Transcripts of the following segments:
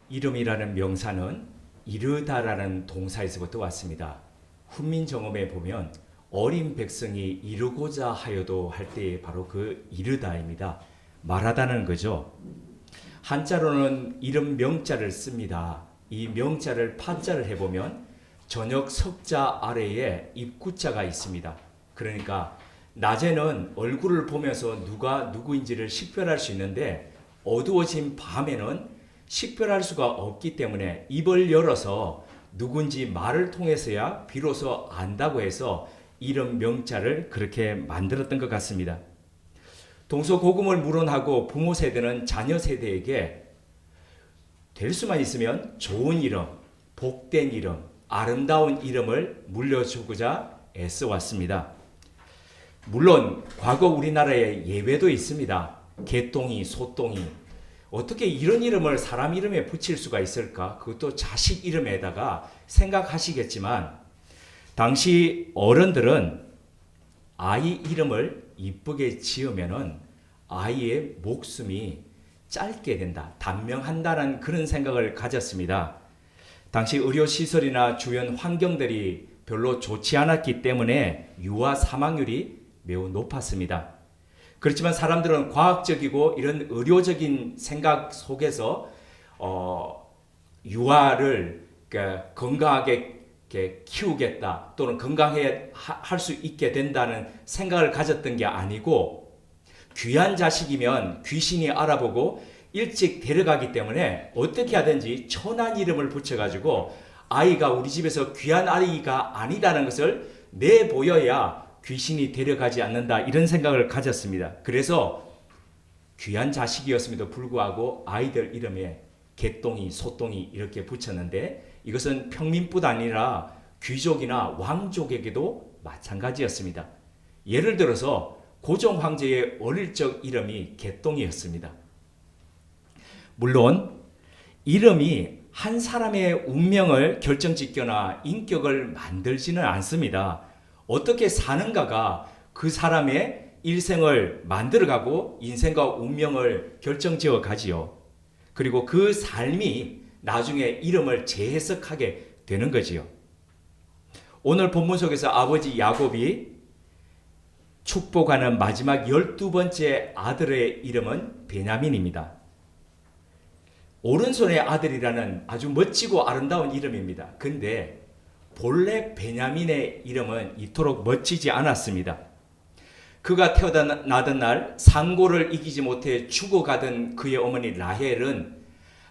이름이라는 명사는 이르다라는 동사에서부터 왔습니다. 훈민정음에 보면 어린 백성이 이루고자 하여도 할 때 바로 그 이르다입니다. 말하다는 거죠. 한자로는 이름 명자를 씁니다. 이 명자를 파자를 해보면 저녁 석자 아래에 입구자가 있습니다. 그러니까 낮에는 얼굴을 보면서 누가 누구인지를 식별할 수 있는데 어두워진 밤에는 식별할 수가 없기 때문에 입을 열어서 누군지 말을 통해서야 비로소 안다고 해서 이름 명자를 그렇게 만들었던 것 같습니다. 동서고금을 물론하고 부모 세대는 자녀 세대에게 될 수만 있으면 좋은 이름, 복된 이름, 아름다운 이름을 물려주고자 애써왔습니다. 물론 과거 우리나라에 예외도 있습니다. 개똥이, 소똥이. 어떻게 이런 이름을 사람 이름에 붙일 수가 있을까? 그것도 자식 이름에다가 생각하시겠지만 당시 어른들은 아이 이름을 이쁘게 지으면은 아이의 목숨이 짧게 된다, 단명한다는 그런 생각을 가졌습니다. 당시 의료시설이나 주변 환경들이 별로 좋지 않았기 때문에 유아 사망률이 매우 높았습니다. 그렇지만 사람들은 과학적이고 이런 의료적인 생각 속에서 유아를 건강하게 키우겠다 또는 건강해 할 수 있게 된다는 생각을 가졌던 게 아니고 귀한 자식이면 귀신이 알아보고 일찍 데려가기 때문에 어떻게 하든지 천한 이름을 붙여가지고 아이가 우리 집에서 귀한 아이가 아니다는 것을 내보여야 귀신이 데려가지 않는다 이런 생각을 가졌습니다. 그래서 귀한 자식이었음에도 불구하고 아이들 이름에 개똥이, 소똥이 이렇게 붙였는데 이것은 평민뿐 아니라 귀족이나 왕족에게도 마찬가지였습니다. 예를 들어서 고종 황제의 어릴 적 이름이 개똥이었습니다. 물론 이름이 한 사람의 운명을 결정짓거나 인격을 만들지는 않습니다. 어떻게 사는가가 그 사람의 일생을 만들어가고 인생과 운명을 결정지어 가지요. 그리고 그 삶이 나중에 이름을 재해석하게 되는 거지요. 오늘 본문 속에서 아버지 야곱이 축복하는 마지막 12번째 아들의 이름은 베냐민입니다. 오른손의 아들이라는 아주 멋지고 아름다운 이름입니다. 근데 본래 베냐민의 이름은 이토록 멋지지 않았습니다. 그가 태어나던 날 상고를 이기지 못해 죽어가던 그의 어머니 라헬은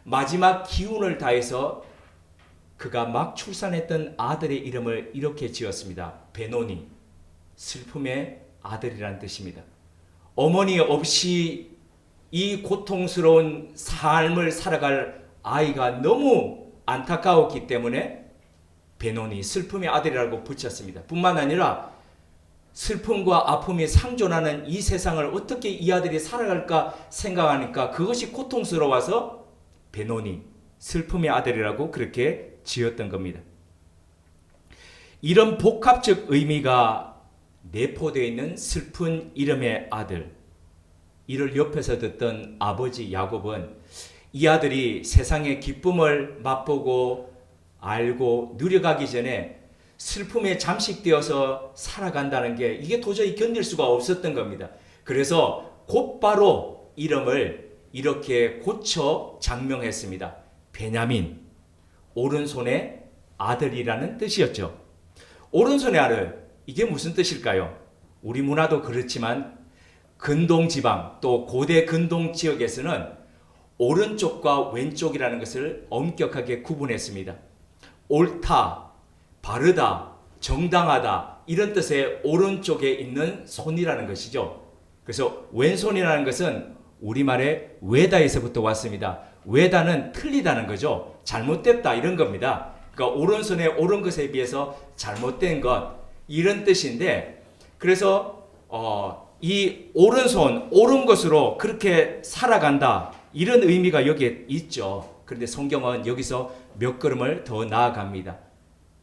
마지막 기운을 다해서 그가 막 출산했던 아들의 이름을 이렇게 지었습니다. 베노니, 슬픔의 아들이라는 뜻입니다. 어머니 없이 이 고통스러운 삶을 살아갈 아이가 너무 안타까웠기 때문에 베노니, 슬픔의 아들이라고 붙였습니다. 뿐만 아니라 슬픔과 아픔이 상존하는 이 세상을 어떻게 이 아들이 살아갈까 생각하니까 그것이 고통스러워서 베노니, 슬픔의 아들이라고 그렇게 지었던 겁니다. 이런 복합적 의미가 내포되어 있는 슬픈 이름의 아들, 이를 옆에서 듣던 아버지 야곱은 이 아들이 세상의 기쁨을 맛보고 알고 누려가기 전에 슬픔에 잠식되어서 살아간다는 게 이게 도저히 견딜 수가 없었던 겁니다. 그래서 곧바로 이름을 이렇게 고쳐 장명했습니다. 베냐민, 오른손의 아들이라는 뜻이었죠. 오른손의 아들, 이게 무슨 뜻일까요? 우리 문화도 그렇지만 근동지방 또 고대 근동 지역에서는 오른쪽과 왼쪽이라는 것을 엄격하게 구분했습니다. 옳다, 바르다, 정당하다 이런 뜻의 오른쪽에 있는 손이라는 것이죠. 그래서 왼손이라는 것은 우리말의 외다에서부터 왔습니다. 외다는 틀리다는 거죠. 잘못됐다 이런 겁니다. 그러니까 오른손에 옳은 것에 비해서 잘못된 것 이런 뜻인데 그래서 이 오른손, 옳은 것으로 그렇게 살아간다 이런 의미가 여기에 있죠. 그런데 성경은 여기서 몇 걸음을 더 나아갑니다.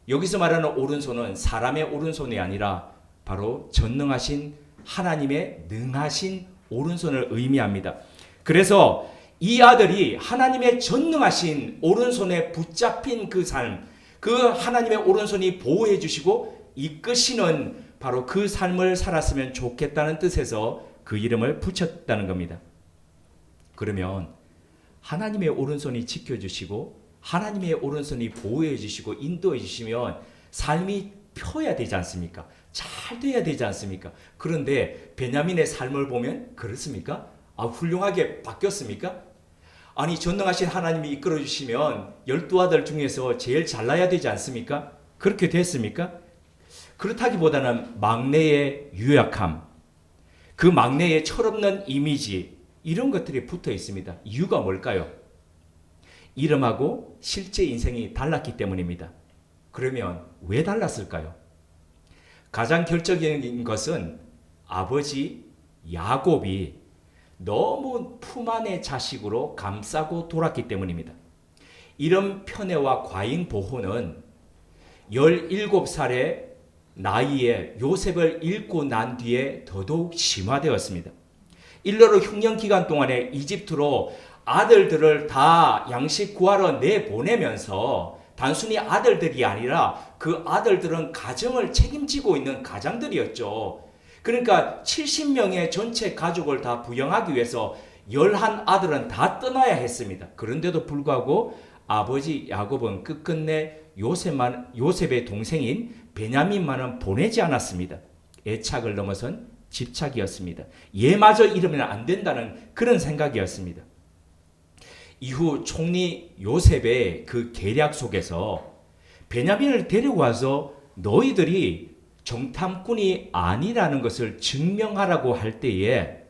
여기서 말하는 오른손은 사람의 오른손이 아니라 바로 전능하신 하나님의 능하신 오른손을 의미합니다. 그래서 이 아들이 하나님의 전능하신 오른손에 붙잡힌 그 삶, 그 하나님의 오른손이 보호해 주시고 이끄시는 바로 그 삶을 살았으면 좋겠다는 뜻에서 그 이름을 붙였다는 겁니다. 그러면 하나님의 오른손이 지켜주시고 하나님의 오른손이 보호해 주시고 인도해 주시면 삶이 펴야 되지 않습니까? 잘 돼야 되지 않습니까? 그런데 베냐민의 삶을 보면 그렇습니까? 훌륭하게 바뀌었습니까? 아니 전능하신 하나님이 이끌어 주시면 12아들 중에서 제일 잘나야 되지 않습니까? 그렇게 됐습니까? 그렇다기보다는 막내의 유약함, 그 막내의 철없는 이미지 이런 것들이 붙어 있습니다. 이유가 뭘까요? 이름하고 실제 인생이 달랐기 때문입니다. 그러면 왜 달랐을까요? 가장 결정적인 것은 아버지 야곱이 너무 품 안의 자식으로 감싸고 돌았기 때문입니다. 이런 편애와 과잉 보호는 17살의 나이에 요셉을 잃고 난 뒤에 더더욱 심화되었습니다. 일러로 흉년 기간 동안에 이집트로 아들들을 다 양식 구하러 내보내면서 단순히 아들들이 아니라 그 아들들은 가정을 책임지고 있는 가장들이었죠. 그러니까 70명의 전체 가족을 다 부양하기 위해서 11아들은 다 떠나야 했습니다. 그런데도 불구하고 아버지 야곱은 끝끝내 요셉의 동생인 베냐민만은 보내지 않았습니다. 애착을 넘어선 집착이었습니다. 얘마저 잃으면 안 된다는 그런 생각이었습니다. 이후 총리 요셉의 그 계략 속에서 베냐민을 데려와서 너희들이 정탐꾼이 아니라는 것을 증명하라고 할 때에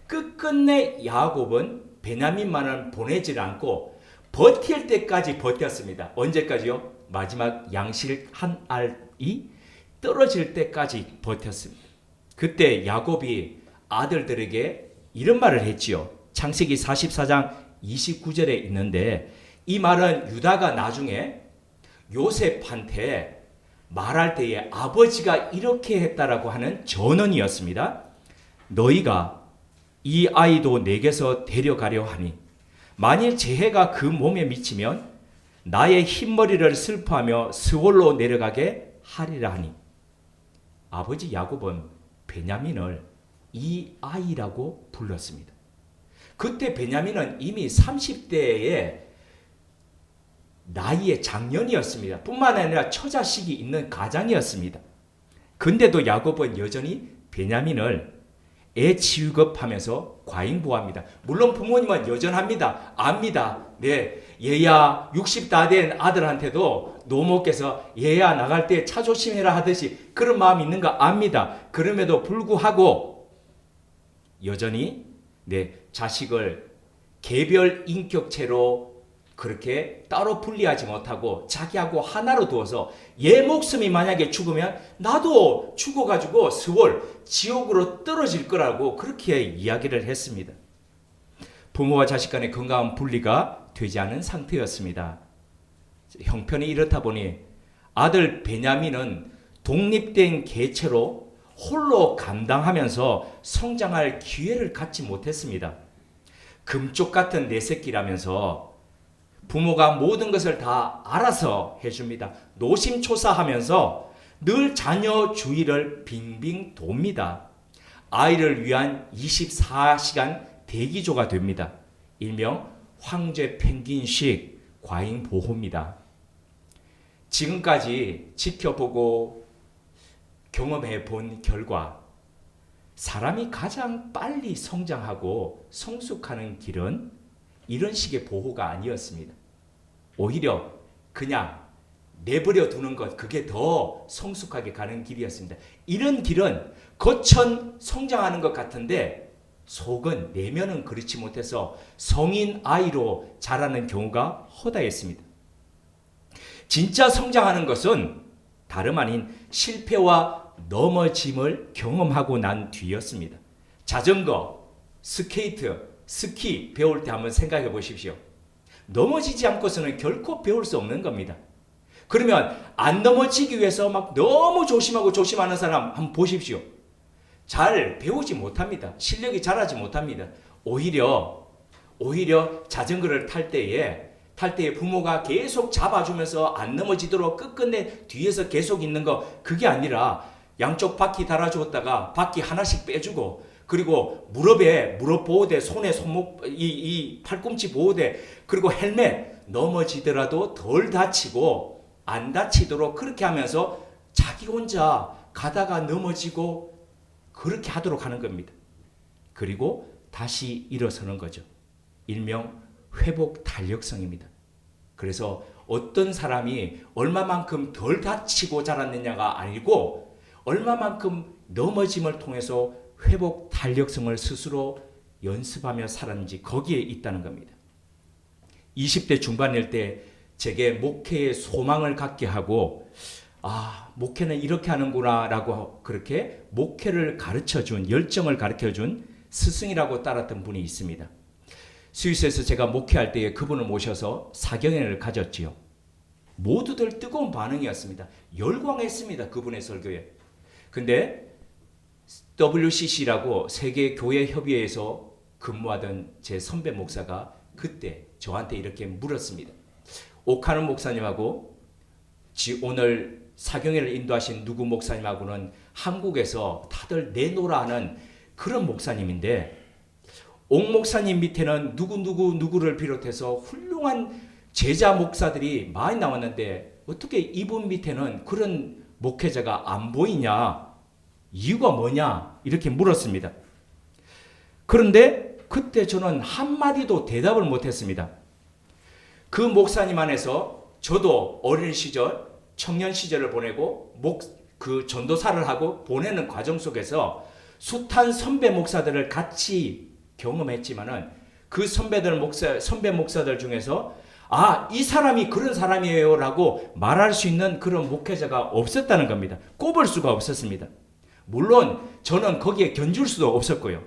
끝끝내 야곱은 베냐민만은 보내질 않고 버틸 때까지 버텼습니다. 언제까지요? 마지막 양식 한 알이 떨어질 때까지 버텼습니다. 그때 야곱이 아들들에게 이런 말을 했지요. 창세기 44장 29절에 있는데 이 말은 유다가 나중에 요셉한테 말할 때에 아버지가 이렇게 했다라고 하는 전언이었습니다. 너희가 이 아이도 내게서 데려가려 하니 만일 재해가 그 몸에 미치면 나의 흰머리를 슬퍼하며 스월로 내려가게 하리라 하니 아버지 야곱은 베냐민을 이 아이라고 불렀습니다. 그때 베냐민은 이미 30대의 나이의 장년이었습니다. 뿐만 아니라 처자식이 있는 가장이었습니다. 근데도 야곱은 여전히 베냐민을 애 취급하면서 과잉보호합니다. 물론 부모님은 여전합니다. 압니다. 네, 얘야 60 다 된 아들한테도 노모께서 얘야 나갈 때 차 조심해라 하듯이 그런 마음이 있는 거 압니다. 그럼에도 불구하고 여전히 자식을 개별 인격체로 그렇게 따로 분리하지 못하고 자기하고 하나로 두어서 얘 목숨이 만약에 죽으면 나도 죽어가지고 스월 지옥으로 떨어질 거라고 그렇게 이야기를 했습니다. 부모와 자식 간의 건강한 분리가 되지 않은 상태였습니다. 형편이 이렇다 보니 아들 베냐민은 독립된 개체로 홀로 감당하면서 성장할 기회를 갖지 못했습니다. 금쪽 같은 내 새끼라면서 부모가 모든 것을 다 알아서 해줍니다. 노심초사하면서 늘 자녀 주위를 빙빙 돕니다. 아이를 위한 24시간 대기조가 됩니다. 일명 황제 펭귄식 과잉 보호입니다. 지금까지 지켜보고 경험해 본 결과 사람이 가장 빨리 성장하고 성숙하는 길은 이런 식의 보호가 아니었습니다. 오히려 그냥 내버려 두는 것, 그게 더 성숙하게 가는 길이었습니다. 이런 길은 겉은 성장하는 것 같은데 속은, 내면은 그렇지 못해서 성인 아이로 자라는 경우가 허다했습니다. 진짜 성장하는 것은 다름 아닌 실패와 넘어짐을 경험하고 난 뒤였습니다. 자전거, 스케이트, 스키 배울 때 한번 생각해 보십시오. 넘어지지 않고서는 결코 배울 수 없는 겁니다. 그러면 안 넘어지기 위해서 막 너무 조심하고 조심하는 사람 한번 보십시오. 잘 배우지 못합니다. 실력이 자라지 못합니다. 오히려 오히려 자전거를 탈 때에 부모가 계속 잡아주면서 안 넘어지도록 끝끝내 뒤에서 계속 있는 거, 그게 아니라 양쪽 바퀴 달아주었다가 바퀴 하나씩 빼주고, 그리고 무릎 보호대, 손에 손목, 이 팔꿈치 보호대, 그리고 헬멧, 넘어지더라도 덜 다치고 안 다치도록 그렇게 하면서 자기 혼자 가다가 넘어지고 그렇게 하도록 하는 겁니다. 그리고 다시 일어서는 거죠. 일명 회복 탄력성입니다. 그래서 어떤 사람이 얼마만큼 덜 다치고 자랐느냐가 아니고 얼마만큼 넘어짐을 통해서 회복 탄력성을 스스로 연습하며 살았는지 거기에 있다는 겁니다. 20대 중반일 때 제게 목회의 소망을 갖게 하고, 목회는 이렇게 하는구나 라고 그렇게 목회를 가르쳐준, 열정을 가르쳐준 스승이라고 따랐던 분이 있습니다. 스위스에서 제가 목회할 때에 그분을 모셔서 사경회를 가졌지요. 모두들 뜨거운 반응이었습니다. 열광했습니다. 그분의 설교에. 근데 WCC라고 세계교회협의회에서 근무하던 제 선배 목사가 그때 저한테 이렇게 물었습니다. 오카는 목사님하고 오늘 사경회를 인도하신 누구 목사님하고는 한국에서 다들 내노라 하는 그런 목사님인데, 옥 목사님 밑에는 누구를 비롯해서 훌륭한 제자 목사들이 많이 나왔는데 어떻게 이분 밑에는 그런 목회자가 안 보이냐? 이유가 뭐냐? 이렇게 물었습니다. 그런데 그때 저는 한마디도 대답을 못했습니다. 그 목사님 안에서 저도 어린 시절, 청년 시절을 보내고 그 전도사를 하고 보내는 과정 속에서 숱한 선배 목사들을 같이 경험했지만은 그 선배 목사들 중에서 이 사람이 그런 사람이에요 라고 말할 수 있는 그런 목회자가 없었다는 겁니다. 꼽을 수가 없었습니다. 물론 저는 거기에 견줄 수도 없었고요.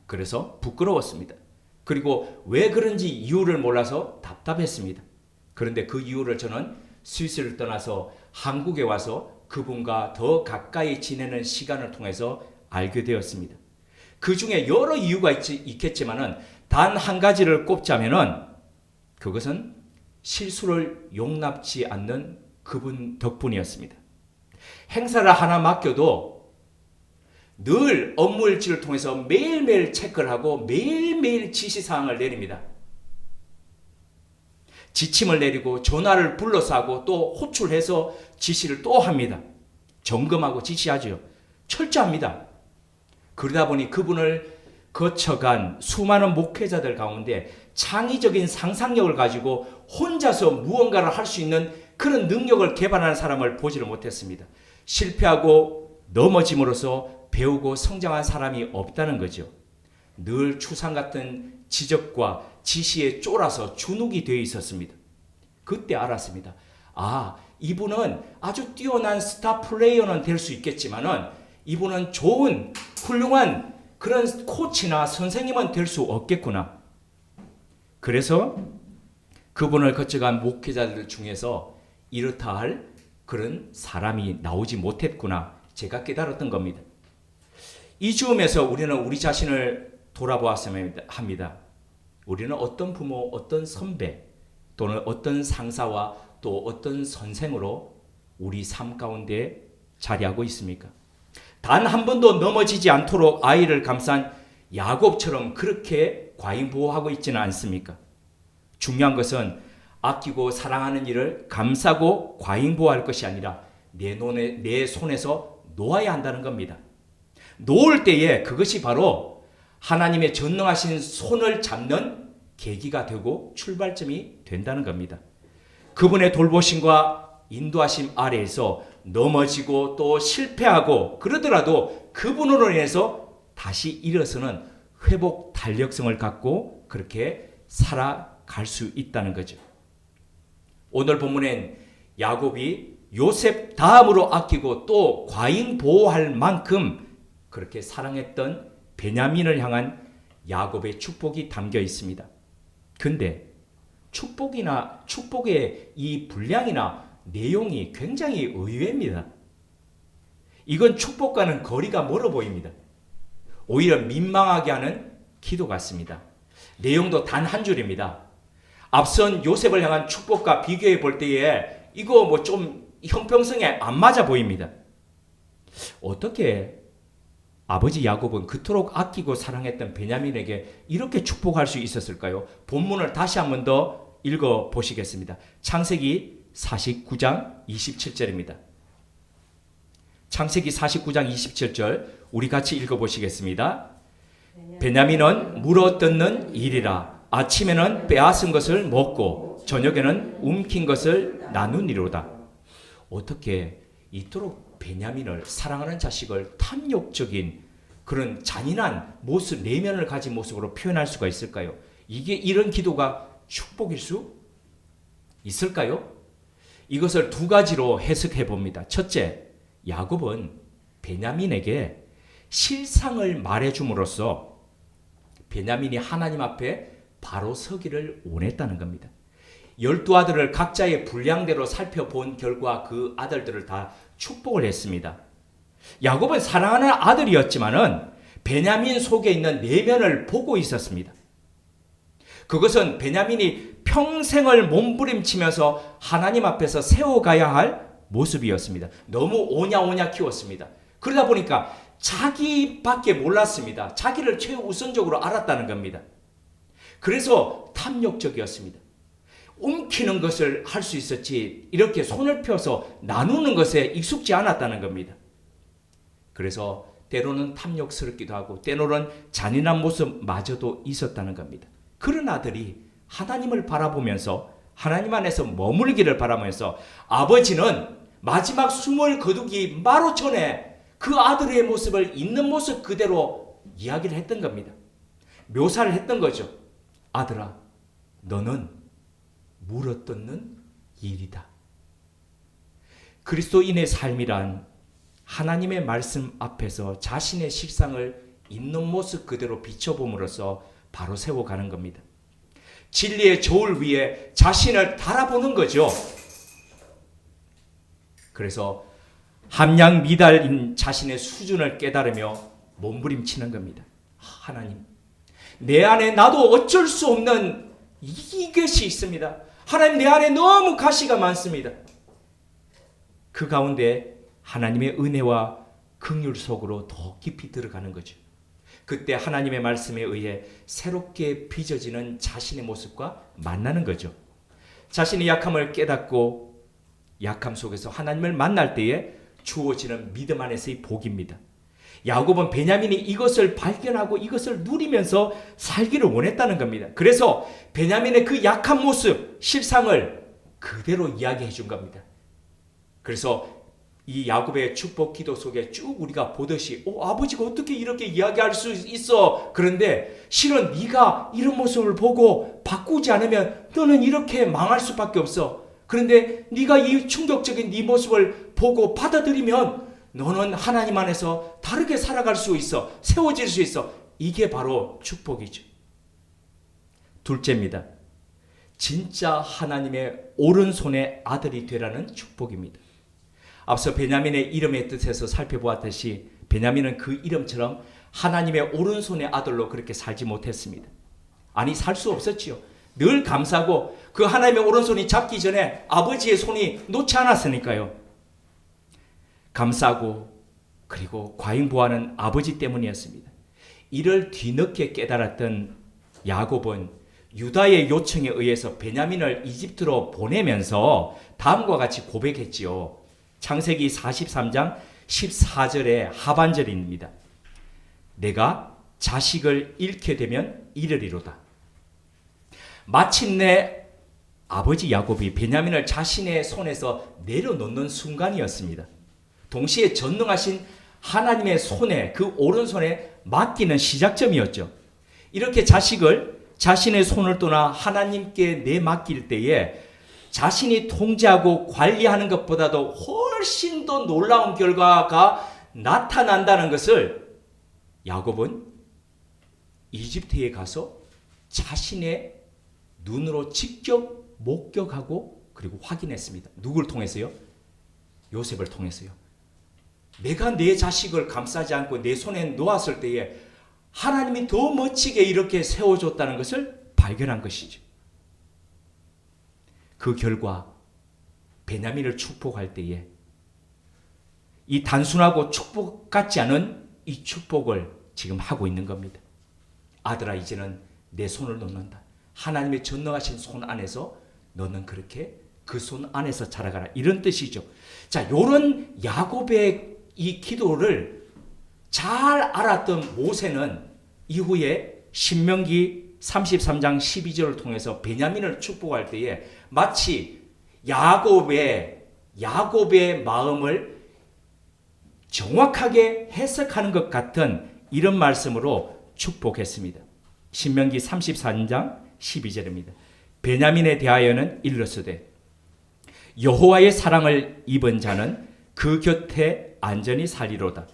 그래서 부끄러웠습니다. 그리고 왜 그런지 이유를 몰라서 답답했습니다. 그런데 그 이유를 저는 스위스를 떠나서 한국에 와서 그분과 더 가까이 지내는 시간을 통해서 알게 되었습니다. 그 중에 여러 이유가 있겠지만은 단 한 가지를 꼽자면은 그것은 실수를 용납지 않는 그분 덕분이었습니다. 행사를 하나 맡겨도 늘 업무 일지를 통해서 매일매일 체크를 하고 매일매일 지시사항을 내립니다. 지침을 내리고 전화를 불러서 하고 또 호출해서 지시를 또 합니다. 점검하고 지시하죠. 철저합니다. 그러다 보니 그분을 거쳐간 수많은 목회자들 가운데 창의적인 상상력을 가지고 혼자서 무언가를 할 수 있는 그런 능력을 개발하는 사람을 보지를 못했습니다. 실패하고 넘어짐으로써 배우고 성장한 사람이 없다는 거죠. 늘 추상 같은 지적과 지시에 쫄아서 주눅이 되어 있었습니다. 그때 알았습니다. 이분은 아주 뛰어난 스타 플레이어는 될 수 있겠지만은 이분은 좋은 훌륭한 그런 코치나 선생님은 될 수 없겠구나. 그래서 그분을 거쳐간 목회자들 중에서 이렇다 할 그런 사람이 나오지 못했구나. 제가 깨달았던 겁니다. 이 즈음에서 우리는 우리 자신을 돌아보았으면 합니다. 우리는 어떤 부모, 어떤 선배, 또는 어떤 상사와 또 어떤 선생으로 우리 삶 가운데 자리하고 있습니까? 단 한 번도 넘어지지 않도록 아이를 감싼 야곱처럼 그렇게 과잉보호하고 있지는 않습니까? 중요한 것은 아끼고 사랑하는 일을 감싸고 과잉보호할 것이 아니라 내 손에서 놓아야 한다는 겁니다. 놓을 때에 그것이 바로 하나님의 전능하신 손을 잡는 계기가 되고 출발점이 된다는 겁니다. 그분의 돌보심과 인도하심 아래에서 넘어지고 또 실패하고 그러더라도 그분으로 인해서 다시 일어서는 회복 탄력성을 갖고 그렇게 살아갈 수 있다는 거죠. 오늘 본문엔 야곱이 요셉 다음으로 아끼고 또 과잉 보호할 만큼 그렇게 사랑했던 베냐민을 향한 야곱의 축복이 담겨 있습니다. 근데 축복의 이 분량이나 내용이 굉장히 의외입니다. 이건 축복과는 거리가 멀어 보입니다. 오히려 민망하게 하는 기도 같습니다. 내용도 단 한 줄입니다. 앞선 요셉을 향한 축복과 비교해 볼 때에 이거 뭐 좀 형평성에 안 맞아 보입니다. 어떻게 아버지 야곱은 그토록 아끼고 사랑했던 베냐민에게 이렇게 축복할 수 있었을까요? 본문을 다시 한 번 더 읽어 보시겠습니다. 창세기 49장 27절입니다. 창세기 49장 27절 우리 같이 읽어 보시겠습니다. 베냐민은 물어 뜯는 일이라. 아침에는 빼앗은 것을 먹고 저녁에는 움킨 것을 나누니로다. 어떻게 이토록 베냐민을 사랑하는 자식을 탐욕적인 그런 잔인한 모습, 내면을 가진 모습으로 표현할 수가 있을까요? 이게 이런 기도가 축복일 수 있을까요? 이것을 두 가지로 해석해 봅니다. 첫째, 야곱은 베냐민에게 실상을 말해줌으로써 베냐민이 하나님 앞에 바로 서기를 원했다는 겁니다. 12아들을 각자의 분량대로 살펴본 결과 그 아들들을 다 축복을 했습니다. 야곱은 사랑하는 아들이었지만은 베냐민 속에 있는 내면을 보고 있었습니다. 그것은 베냐민이 평생을 몸부림치면서 하나님 앞에서 세워가야 할 모습이었습니다. 너무 오냐오냐 키웠습니다. 그러다 보니까 자기밖에 몰랐습니다. 자기를 최우선적으로 알았다는 겁니다. 그래서 탐욕적이었습니다. 움키는 것을 할 수 있었지 이렇게 손을 펴서 나누는 것에 익숙지 않았다는 겁니다. 그래서 때로는 탐욕스럽기도 하고 때로는 잔인한 모습마저도 있었다는 겁니다. 그런 아들이 하나님을 바라보면서 하나님 안에서 머물기를 바라면서 아버지는 마지막 숨을 거두기 바로 전에 그 아들의 모습을 있는 모습 그대로 이야기를 했던 겁니다. 묘사를 했던 거죠. 아들아, 너는 물어뜯는 일이다. 그리스도인의 삶이란 하나님의 말씀 앞에서 자신의 실상을 있는 모습 그대로 비춰봄으로써 바로 세워가는 겁니다. 진리의 저울 위에 자신을 달아보는 거죠. 그래서 함량 미달인 자신의 수준을 깨달으며 몸부림치는 겁니다. 하나님, 내 안에 나도 어쩔 수 없는 이것이 있습니다. 하나님, 내 안에 너무 가시가 많습니다. 그 가운데 하나님의 은혜와 긍휼 속으로 더 깊이 들어가는 거죠. 그때 하나님의 말씀에 의해 새롭게 빚어지는 자신의 모습과 만나는 거죠. 자신의 약함을 깨닫고 약함 속에서 하나님을 만날 때에 주어지는 믿음 안에서의 복입니다. 야곱은 베냐민이 이것을 발견하고 이것을 누리면서 살기를 원했다는 겁니다. 그래서 베냐민의 그 약한 모습, 실상을 그대로 이야기해 준 겁니다. 그래서 이 야곱의 축복 기도 속에 쭉 우리가 보듯이 아버지가 어떻게 이렇게 이야기할 수 있어? 그런데 실은 네가 이런 모습을 보고 바꾸지 않으면 너는 이렇게 망할 수밖에 없어. 그런데 네가 이 충격적인 네 모습을 보고 받아들이면 너는 하나님 안에서 다르게 살아갈 수 있어. 세워질 수 있어. 이게 바로 축복이죠. 둘째입니다. 진짜 하나님의 오른손의 아들이 되라는 축복입니다. 앞서 베냐민의 이름의 뜻에서 살펴보았듯이 베냐민은 그 이름처럼 하나님의 오른손의 아들로 그렇게 살지 못했습니다. 아니, 살 수 없었지요. 늘 감사하고 그 하나님의 오른손이 잡기 전에 아버지의 손이 놓지 않았으니까요. 감싸고 그리고 과잉보하는 아버지 때문이었습니다. 이를 뒤늦게 깨달았던 야곱은 유다의 요청에 의해서 베냐민을 이집트로 보내면서 다음과 같이 고백했지요. 창세기 43장 14절의 하반절입니다. 내가 자식을 잃게 되면 이르리로다. 마침내 아버지 야곱이 베냐민을 자신의 손에서 내려놓는 순간이었습니다. 동시에 전능하신 하나님의 손에, 그 오른손에 맡기는 시작점이었죠. 이렇게 자식을 자신의 손을 떠나 하나님께 내맡길 때에 자신이 통제하고 관리하는 것보다도 훨씬 더 놀라운 결과가 나타난다는 것을 야곱은 이집트에 가서 자신의 눈으로 직접 목격하고 그리고 확인했습니다. 누구를 통해서요? 요셉을 통해서요. 내가 내 자식을 감싸지 않고 내 손에 놓았을 때에 하나님이 더 멋지게 이렇게 세워줬다는 것을 발견한 것이죠. 그 결과 베냐민을 축복할 때에 이 단순하고 축복 같지 않은 이 축복을 지금 하고 있는 겁니다. 아들아, 이제는 내 손을 놓는다. 하나님의 전능하신 손 안에서 너는 그렇게 그 손 안에서 자라가라, 이런 뜻이죠. 자, 요런 야곱의 이 기도를 잘 알았던 모세는 이후에 신명기 33장 12절을 통해서 베냐민을 축복할 때에 마치 야곱의 마음을 정확하게 해석하는 것 같은 이런 말씀으로 축복했습니다. 신명기 33장 12절입니다. 베냐민에 대하여는 일러스되 여호와의 사랑을 입은 자는 그 곁에 안전히 살리로다.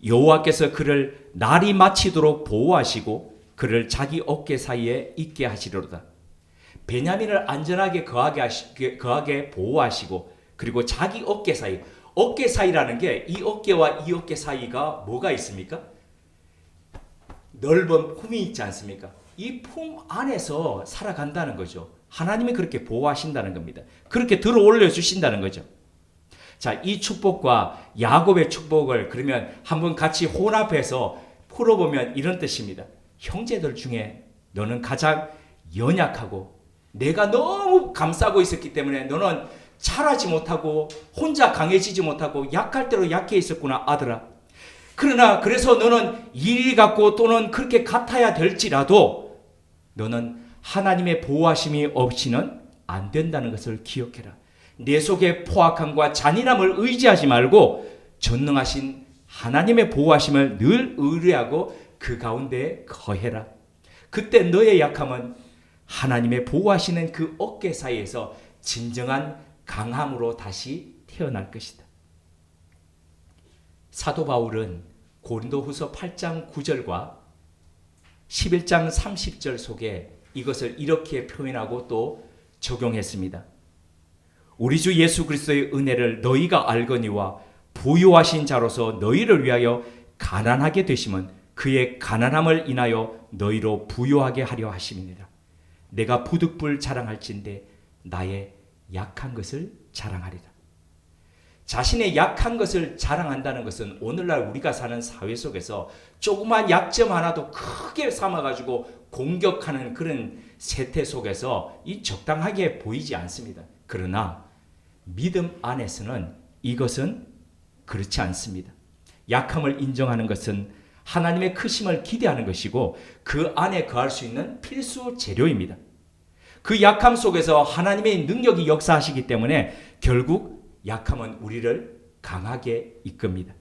여호와께서 그를 날이 마치도록 보호하시고 그를 자기 어깨 사이에 있게 하시리로다. 베냐민을 안전하게 거하게 보호하시고 그리고 자기 어깨 사이라는 게 이 어깨와 이 어깨 사이가 뭐가 있습니까? 넓은 품이 있지 않습니까? 이 품 안에서 살아간다는 거죠. 하나님이 그렇게 보호하신다는 겁니다. 그렇게 들어 올려주신다는 거죠. 자, 이 축복과 야곱의 축복을 그러면 한번 같이 혼합해서 풀어보면 이런 뜻입니다. 형제들 중에 너는 가장 연약하고 내가 너무 감싸고 있었기 때문에 너는 자라지 못하고 혼자 강해지지 못하고 약할 대로 약해 있었구나, 아들아. 그러나 그래서 너는 일이 같고 또는 그렇게 같아야 될지라도 너는 하나님의 보호하심이 없이는 안 된다는 것을 기억해라. 내 속에 포악함과 잔인함을 의지하지 말고 전능하신 하나님의 보호하심을 늘 의뢰하고 그 가운데 거해라. 그때 너의 약함은 하나님의 보호하시는 그 어깨 사이에서 진정한 강함으로 다시 태어날 것이다. 사도 바울은 고린도후서 8장 9절과 11장 30절 속에 이것을 이렇게 표현하고 또 적용했습니다. 우리 주 예수 그리스도의 은혜를 너희가 알거니와 부유하신 자로서 너희를 위하여 가난하게 되심은 그의 가난함을 인하여 너희로 부유하게 하려 하심이니라. 내가 부득불 자랑할진대 나의 약한 것을 자랑하리라. 자신의 약한 것을 자랑한다는 것은 오늘날 우리가 사는 사회 속에서 조그만 약점 하나도 크게 삼아가지고 공격하는 그런 세태 속에서 이 적당하게 보이지 않습니다. 그러나 믿음 안에서는 이것은 그렇지 않습니다. 약함을 인정하는 것은 하나님의 크심을 기대하는 것이고 그 안에 거할 수 있는 필수 재료입니다. 그 약함 속에서 하나님의 능력이 역사하시기 때문에 결국 약함은 우리를 강하게 이끕니다.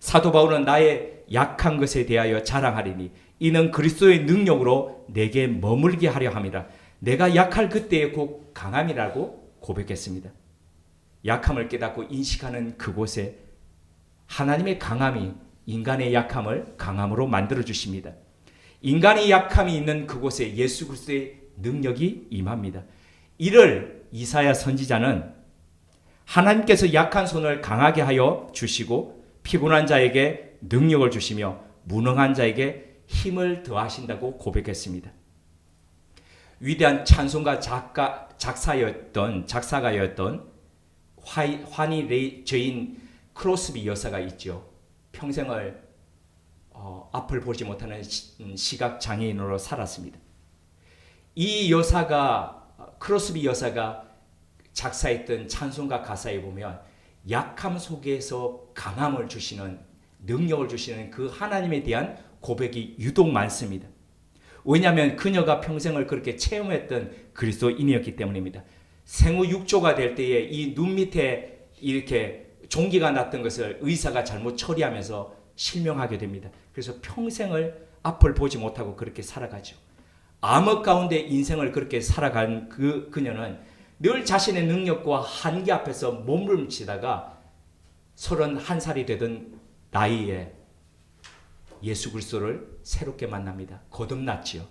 사도 바울은 나의 약한 것에 대하여 자랑하리니 이는 그리스도의 능력으로 내게 머물게 하려 함이라. 내가 약할 그때에 곧 강함이라고 고백했습니다. 약함을 깨닫고 인식하는 그곳에 하나님의 강함이 인간의 약함을 강함으로 만들어 주십니다. 인간의 약함이 있는 그곳에 예수 그리스도의 능력이 임합니다. 이를 이사야 선지자는 하나님께서 약한 손을 강하게 하여 주시고 피곤한 자에게 능력을 주시며 무능한 자에게 힘을 더하신다고 고백했습니다. 위대한 찬송가 작사가였던 환희 레이저인 크로스비 여사가 있죠. 평생을 앞을 보지 못하는 시각 장애인으로 살았습니다. 이 크로스비 여사가 작사했던 찬송가 가사에 보면 약함 속에서 강함을 주시는, 능력을 주시는 그 하나님에 대한 고백이 유독 많습니다. 왜냐하면 그녀가 평생을 그렇게 체험했던 그리스도인이었기 때문입니다. 생후 6조가 될 때에 이 눈 밑에 이렇게 종기가 났던 것을 의사가 잘못 처리하면서 실명하게 됩니다. 그래서 평생을 앞을 보지 못하고 그렇게 살아가죠. 암흑 가운데 인생을 그렇게 살아간 그녀는 늘 자신의 능력과 한계 앞에서 몸부림치다가 31살이 되던 나이에 예수 그리스도를 새롭게 만납니다. 거듭났지요.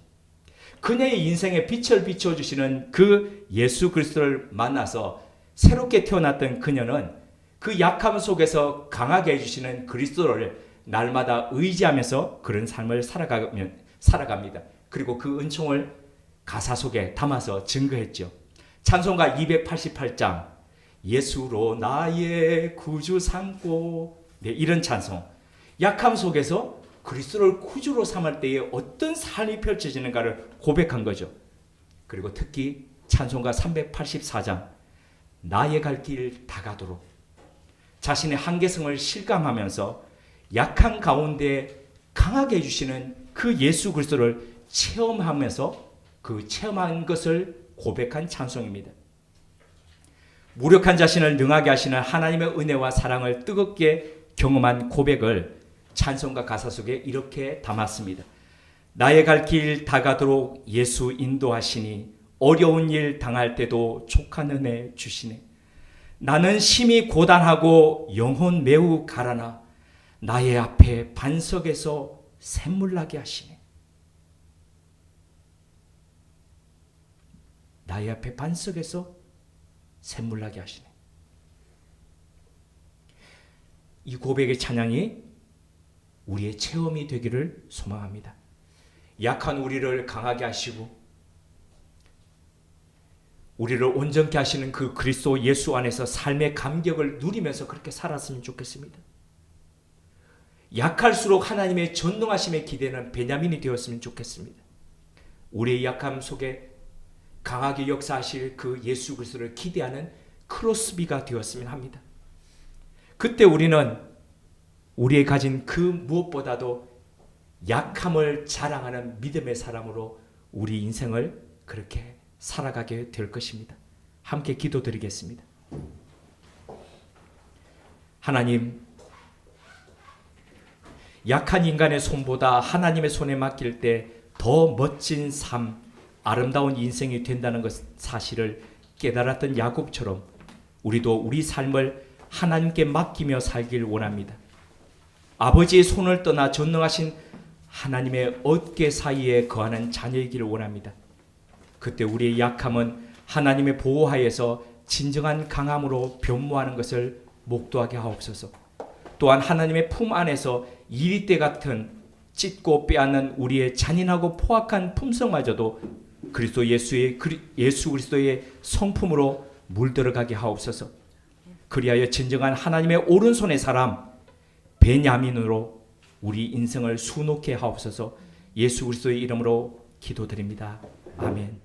그녀의 인생에 빛을 비춰주시는 그 예수 그리스도를 만나서 새롭게 태어났던 그녀는 그 약함 속에서 강하게 해주시는 그리스도를 날마다 의지하면서 그런 삶을 살아갑니다. 그리고 그 은총을 가사 속에 담아서 증거했죠. 찬송가 288장 예수로 나의 구주 삼고, 네, 이런 찬송. 약함 속에서 그리스도를 구주로 삼을 때에 어떤 삶이 펼쳐지는가를 고백한 거죠. 그리고 특히 찬송가 384장 나의 갈 길 다가도록 자신의 한계성을 실감하면서 약한 가운데 강하게 해주시는 그 예수 그리스도를 체험하면서 그 체험한 것을 고백한 찬송입니다. 무력한 자신을 능하게 하시는 하나님의 은혜와 사랑을 뜨겁게 경험한 고백을 찬송가 가사 속에 이렇게 담았습니다. 나의 갈 길 다가도록 예수 인도하시니 어려운 일 당할 때도 족한 은혜 주시네. 나는 심히 고단하고 영혼 매우 가라나 나의 앞에 반석에서 샘물 나게 하시네. 나의 앞에 반석에서 샘물 나게 하시네. 이 고백의 찬양이 우리의 체험이 되기를 소망합니다. 약한 우리를 강하게 하시고 우리를 온전케 하시는 그 그리스도 예수 안에서 삶의 감격을 누리면서 그렇게 살았으면 좋겠습니다. 약할수록 하나님의 전능하심에 기대는 베냐민이 되었으면 좋겠습니다. 우리의 약함 속에 강하게 역사하실 그 예수 그리스도를 기대하는 크로스비가 되었으면 합니다. 그때 우리는 우리의 가진 그 무엇보다도 약함을 자랑하는 믿음의 사람으로 우리 인생을 그렇게 살아가게 될 것입니다. 함께 기도드리겠습니다. 하나님, 약한 인간의 손보다 하나님의 손에 맡길 때 더 멋진 삶, 아름다운 인생이 된다는 것 사실을 깨달았던 야곱처럼 우리도 우리 삶을 하나님께 맡기며 살길 원합니다. 아버지의 손을 떠나 전능하신 하나님의 어깨 사이에 거하는 자녀이기를 원합니다. 그때 우리의 약함은 하나님의 보호하에서 진정한 강함으로 변모하는 것을 목도하게 하옵소서. 또한 하나님의 품 안에서 이리떼 같은 찢고 빼앗는 우리의 잔인하고 포악한 품성마저도 그리스도 예수 그리스도의 성품으로 물들어가게 하옵소서. 그리하여 진정한 하나님의 오른손의 사람 베냐민으로 우리 인생을 수놓게 하옵소서. 예수 그리스도의 이름으로 기도드립니다. 아멘.